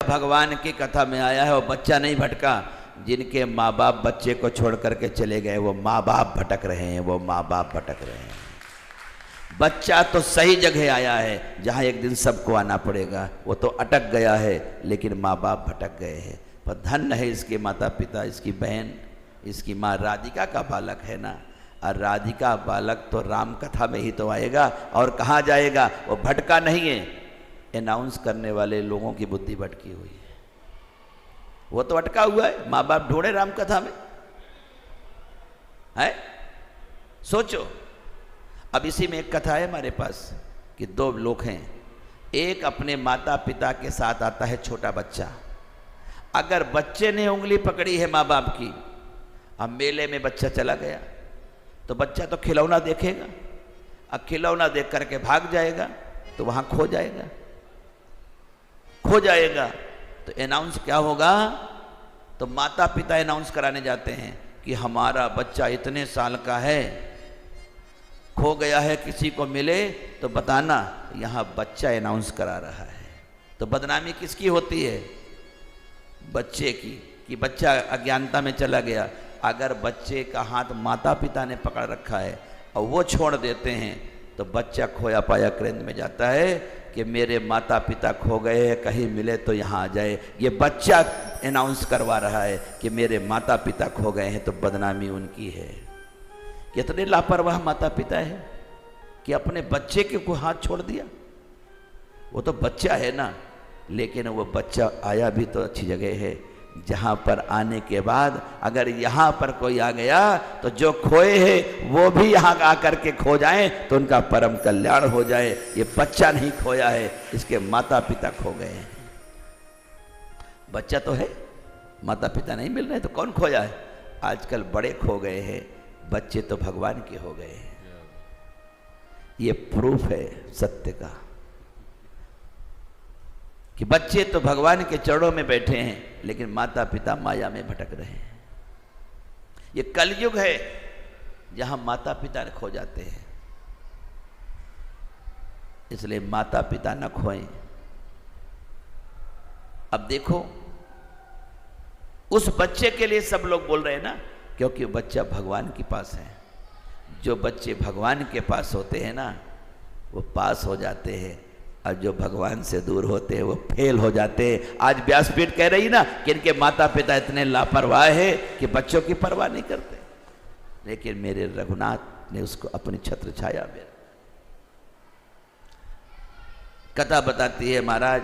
भगवान की कथा में आया है, वो बच्चा नहीं भटका। जिनके माँ बाप बच्चे को छोड़ करके चले गए वो माँ बाप भटक रहे हैं, वो माँ बाप भटक रहे हैं। बच्चा तो सही जगह आया है जहाँ एक दिन सबको आना पड़ेगा, वो तो अटक गया है लेकिन माँ बाप भटक गए हैं। पर धन्य है इसके माता पिता, इसकी बहन, इसकी माँ राधिका का बालक है ना। और राधिका बालक तो राम कथा में ही तो आएगा और कहाँ जाएगा, वो भटका नहीं है। अनाउंस करने वाले लोगों की बुद्धि भटकी हुई है, वो तो अटका हुआ है। माँ बाप ढूंढे राम कथा में है। सोचो, अब इसी में एक कथा है हमारे पास कि दो लोग हैं। एक अपने माता पिता के साथ आता है छोटा बच्चा। अगर बच्चे ने उंगली पकड़ी है माँ बाप की, अब मेले में बच्चा चला गया तो बच्चा तो खिलौना देखेगा, अब खिलौना देख करके भाग जाएगा तो वहां खो जाएगा, खो जाएगा। तो अनाउंस क्या होगा, तो माता पिता अनाउंस कराने जाते हैं कि हमारा बच्चा इतने साल का है, खो गया है, किसी को मिले तो बताना। यहाँ बच्चा अनाउंस करा रहा है। तो बदनामी किसकी होती है, बच्चे की, कि बच्चा अज्ञानता में चला गया। अगर बच्चे का हाथ माता पिता ने पकड़ रखा है और वो छोड़ देते हैं तो बच्चा खोया पाया क्रेंद में जाता है कि मेरे माता पिता खो गए हैं, कहीं मिले तो यहाँ आ जाए। ये बच्चा अनाउंस करवा रहा है कि मेरे माता पिता खो गए हैं, तो बदनामी उनकी है। कितने लापरवाह माता पिता है कि अपने बच्चे के को हाथ छोड़ दिया। वो तो बच्चा है ना, लेकिन वो बच्चा आया भी तो अच्छी जगह है जहाँ पर आने के बाद अगर यहाँ पर कोई आ गया तो जो खोए हैं वो भी यहाँ आकर के खो जाएं तो उनका परम कल्याण हो जाए। ये बच्चा नहीं खोया है, इसके माता पिता खो गए हैं। बच्चा तो है, माता पिता नहीं मिल रहे तो कौन खोया है। आजकल बड़े खो गए हैं, बच्चे तो भगवान के हो गए हैं। ये प्रूफ है सत्य का कि बच्चे तो भगवान के चरणों में बैठे हैं लेकिन माता पिता माया में भटक रहे हैं। ये कलयुग है जहां माता पिता खो जाते हैं, इसलिए माता पिता न खोएं। अब देखो, उस बच्चे के लिए सब लोग बोल रहे हैं ना, क्योंकि बच्चा भगवान के पास है। जो बच्चे भगवान के पास होते हैं ना वो पास हो जाते हैं, और जो भगवान से दूर होते हैं वो फेल हो जाते हैं। आज व्यासपीठ कह रही ना कि इनके माता पिता इतने लापरवाह है कि बच्चों की परवाह नहीं करते, लेकिन मेरे रघुनाथ ने उसको अपनी छत्र छाया में। कथा बताती है महाराज